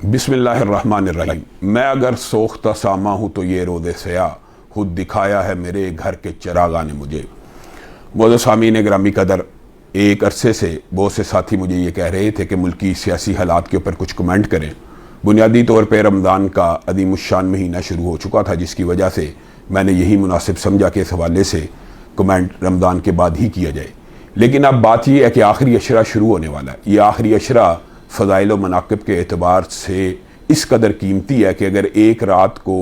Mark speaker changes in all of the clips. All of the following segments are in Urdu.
Speaker 1: بسم اللہ الرحمن الرحیم۔ میں اگر سوختہ ساما ہوں تو یہ روز سیاہ خود دکھایا ہے میرے گھر کے چراغاں نے مجھے۔ معزز سامعین گرامی قدر، ایک عرصے سے بہت سے ساتھی مجھے یہ کہہ رہے تھے کہ ملکی سیاسی حالات کے اوپر کچھ کمنٹ کریں۔ بنیادی طور پہ رمضان کا عظیم الشان مہینہ شروع ہو چکا تھا، جس کی وجہ سے میں نے یہی مناسب سمجھا کہ اس حوالے سے کمنٹ رمضان کے بعد ہی کیا جائے۔ لیکن اب بات یہ ہے کہ آخری عشرہ شروع ہونے والا ہے۔ یہ آخری عشرہ فضائل و مناقب کے اعتبار سے اس قدر قیمتی ہے کہ اگر ایک رات کو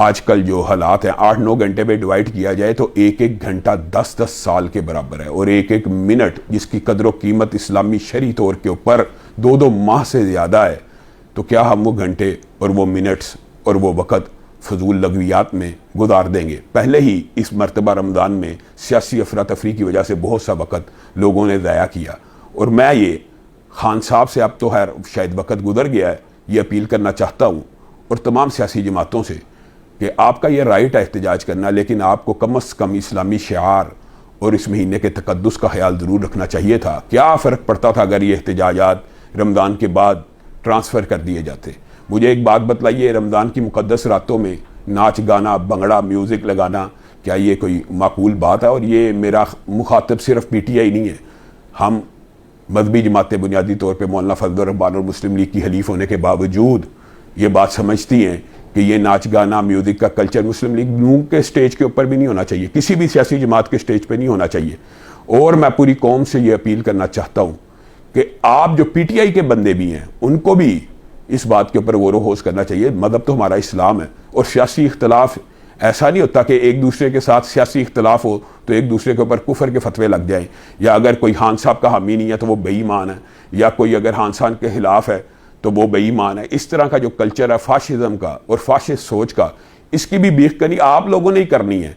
Speaker 1: آج کل جو حالات ہیں 8-9 گھنٹے پہ ڈیوائڈ کیا جائے تو ایک ایک گھنٹہ 10-10 سال کے برابر ہے، اور ایک ایک منٹ جس کی قدر و قیمت اسلامی شرعی طور کے اوپر 2-2 ماہ سے زیادہ ہے، تو کیا ہم وہ گھنٹے اور وہ منٹس اور وہ وقت فضول لغویات میں گزار دیں گے؟ پہلے ہی اس مرتبہ رمضان میں سیاسی افراتفری کی وجہ سے بہت سا وقت لوگوں نے ضائع کیا، اور میں یہ خان صاحب سے اب تو خیر شاید وقت گزر گیا ہے، یہ اپیل کرنا چاہتا ہوں اور تمام سیاسی جماعتوں سے کہ آپ کا یہ رائٹ ہے احتجاج کرنا، لیکن آپ کو کم از کم اسلامی شعار اور اس مہینے کے تقدس کا خیال ضرور رکھنا چاہیے تھا۔ کیا فرق پڑتا تھا اگر یہ احتجاجات رمضان کے بعد ٹرانسفر کر دیے جاتے؟ مجھے ایک بات بتلائیے، رمضان کی مقدس راتوں میں ناچ گانا، بنگڑا، میوزک لگانا، کیا یہ کوئی معقول بات ہے؟ اور یہ میرا مخاطب صرف پی ٹی آئی نہیں ہے، ہم مذہبی جماعتیں بنیادی طور پہ مولانا فضل الرحمان اور مسلم لیگ کی حلیف ہونے کے باوجود یہ بات سمجھتی ہیں کہ یہ ناچ گانا، میوزک کا کلچر مسلم لیگ نون کے سٹیج کے اوپر بھی نہیں ہونا چاہیے، کسی بھی سیاسی جماعت کے سٹیج پہ نہیں ہونا چاہیے۔ اور میں پوری قوم سے یہ اپیل کرنا چاہتا ہوں کہ آپ جو پی ٹی آئی کے بندے بھی ہیں ان کو بھی اس بات کے اوپر غور و خوض کرنا چاہیے۔ مذہب تو ہمارا اسلام ہے، اور سیاسی اختلاف ایسا نہیں ہوتا کہ ایک دوسرے کے ساتھ سیاسی اختلاف ہو تو ایک دوسرے کے اوپر کفر کے فتوے لگ جائیں، یا اگر کوئی خان صاحب کا حامی نہیں ہے تو وہ بے ایمان ہے، یا کوئی اگر خان صاحب کے خلاف ہے تو وہ بے ایمان ہے۔ اس طرح کا جو کلچر ہے فاشزم کا اور فاشسٹ سوچ کا، اس کی بھی بیخ کنی آپ لوگوں نے ہی کرنی ہے۔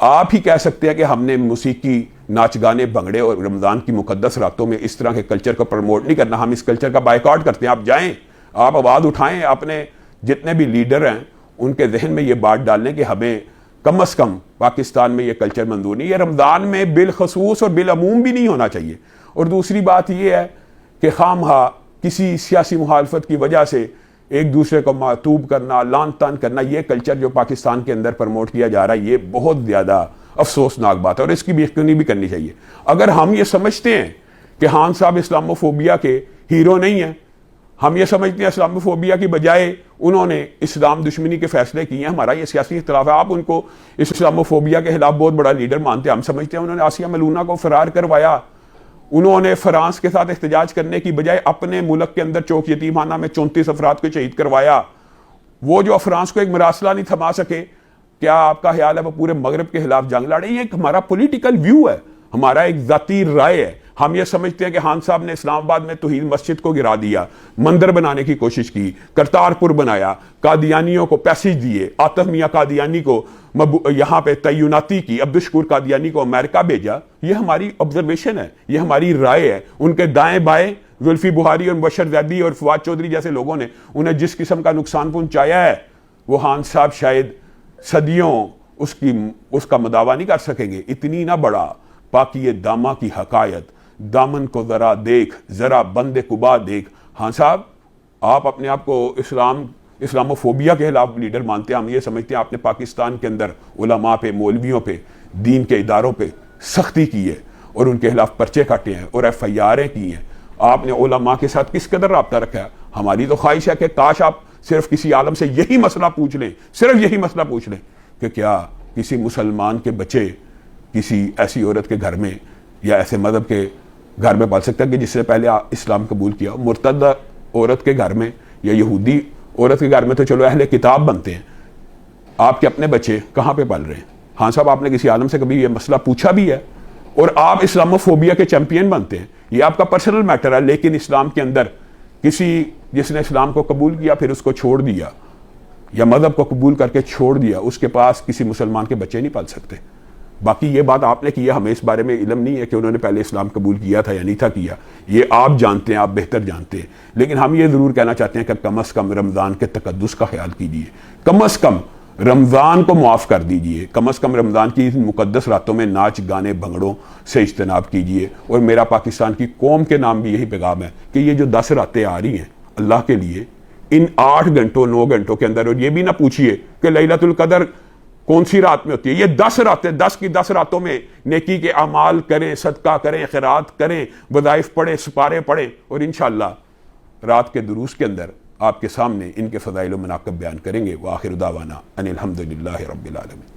Speaker 1: آپ ہی کہہ سکتے ہیں کہ ہم نے موسیقی، ناچ گانے، بھنگڑے اور رمضان کی مقدس راتوں میں اس طرح کے کلچر کو پروموٹ نہیں کرنا، ہم اس کلچر کا بائیکاٹ کرتے ہیں۔ آپ جائیں، آپ آواز اٹھائیں، اپنے جتنے بھی لیڈر ہیں ان کے ذہن میں یہ بات ڈالیں کہ ہمیں کم از کم پاکستان میں یہ کلچر منظور نہیں، یہ رمضان میں بالخصوص اور بالعموم بھی نہیں ہونا چاہیے۔ اور دوسری بات یہ ہے کہ خواہ مخواہ کسی سیاسی مخالفت کی وجہ سے ایک دوسرے کو معتوب کرنا، لعن طعن کرنا، یہ کلچر جو پاکستان کے اندر پروموٹ کیا جا رہا ہے، یہ بہت زیادہ افسوسناک بات ہے، اور اس کی بیخ کنی بھی کرنی چاہیے۔ اگر ہم یہ سمجھتے ہیں کہ خان صاحب اسلاموفوبیا کے ہیرو نہیں ہیں، ہم یہ سمجھتے ہیں اسلاموفوبیا کی بجائے انہوں نے اسلام دشمنی کے فیصلے کیے ہیں، ہمارا یہ سیاسی اختلاف ہے، آپ ان کو اسلاموفوبیا کے خلاف بہت بڑا لیڈر مانتے ہیں، ہم سمجھتے ہیں انہوں نے آسیہ ملونہ کو فرار کروایا، انہوں نے فرانس کے ساتھ احتجاج کرنے کی بجائے اپنے ملک کے اندر چوک یتیمخانہ میں 34 افراد کو شہید کروایا۔ وہ جو فرانس کو ایک مراسلہ نہیں تھما سکے، کیا آپ کا خیال ہے وہ پورے مغرب کے خلاف جنگ لڑے؟ یہ ایک ہمارا پولیٹیکل ویو ہے، ہمارا ایک ذاتی رائے ہے۔ ہم یہ سمجھتے ہیں کہ خان صاحب نے اسلام آباد میں توحید مسجد کو گرا دیا، مندر بنانے کی کوشش کی، کرتارپور بنایا، قادیانیوں کو پیسج دیے، عاطف میاں قادیانی کو یہاں پہ تعیناتی کی، عبدالشکور قادیانی کو امریکہ بھیجا۔ یہ ہماری آبزرویشن ہے، یہ ہماری رائے ہے۔ ان کے دائیں بائیں زلفی بخاری اور مبشر زیدی اور فواد چودھری جیسے لوگوں نے انہیں جس قسم کا نقصان پہنچایا ہے، وہ خان صاحب شاید صدیوں اس کا مداوع نہیں کر سکیں گے۔ اتنی نہ بڑا پاکی دامہ کی حقائق، دامن کو ذرا دیکھ، ذرا بند قبا دیکھ۔ ہاں صاحب، آپ اپنے آپ کو اسلاموفوبیا کے خلاف لیڈر مانتے ہیں، ہم یہ سمجھتے ہیں آپ نے پاکستان کے اندر علماء پہ، مولویوں پہ، دین کے اداروں پہ سختی کی ہے اور ان کے خلاف پرچے کاٹے ہیں اور ایف آئی آریں کی ہیں۔ آپ نے علماء کے ساتھ کس قدر رابطہ رکھا ہے؟ ہماری تو خواہش ہے کہ کاش آپ صرف کسی عالم سے یہی مسئلہ پوچھ لیں، صرف یہی مسئلہ پوچھ لیں کہ کیا کسی مسلمان کے بچے کسی ایسی عورت کے گھر میں یا ایسے مذہب کے گھر میں پال سکتا ہے کہ جس سے پہلے اسلام قبول کیا؟ مرتدہ عورت کے گھر میں یا یہودی عورت کے گھر میں تو چلو اہل کتاب بنتے ہیں، آپ کے اپنے بچے کہاں پہ پل رہے ہیں؟ ہاں صاحب، آپ نے کسی عالم سے کبھی یہ مسئلہ پوچھا بھی ہے؟ اور آپ اسلاموفوبیا کے چیمپئن بنتے ہیں، یہ آپ کا پرسنل میٹر ہے، لیکن اسلام کے اندر کسی جس نے اسلام کو قبول کیا پھر اس کو چھوڑ دیا، یا مذہب کو قبول کر کے چھوڑ دیا، اس کے پاس کسی مسلمان کے بچے نہیں پال سکتے۔ باقی یہ بات آپ نے کی ہے، ہمیں اس بارے میں علم نہیں ہے کہ انہوں نے پہلے اسلام قبول کیا تھا یا نہیں تھا کیا، یہ آپ جانتے ہیں، آپ بہتر جانتے ہیں۔ لیکن ہم یہ ضرور کہنا چاہتے ہیں کہ کم از کم رمضان کے تقدس کا خیال کیجیے، کم از کم رمضان کو معاف کر دیجئے، کم از کم رمضان کی مقدس راتوں میں ناچ گانے بھنگڑوں سے اجتناب کیجئے۔ اور میرا پاکستان کی قوم کے نام بھی یہی پیغام ہے کہ یہ جو 10 راتیں آ رہی ہیں اللہ کے لیے، ان 8 گھنٹوں 9 گھنٹوں کے اندر. اور یہ بھی نہ پوچھئے کہ لیلۃ القدر کون سی رات میں ہوتی ہے. یہ 10 راتیں، 10 کی 10 راتوں میں نیکی کے اعمال کریں، صدقہ کریں، خیرات کریں، وظائف پڑھیں، سپارے پڑھیں، اور انشاءاللہ رات کے دروس کے اندر آپ کے سامنے ان کے فضائل و مناقب بیان کریں گے. وآخر دعوانا ان الحمدللہ رب العالمین.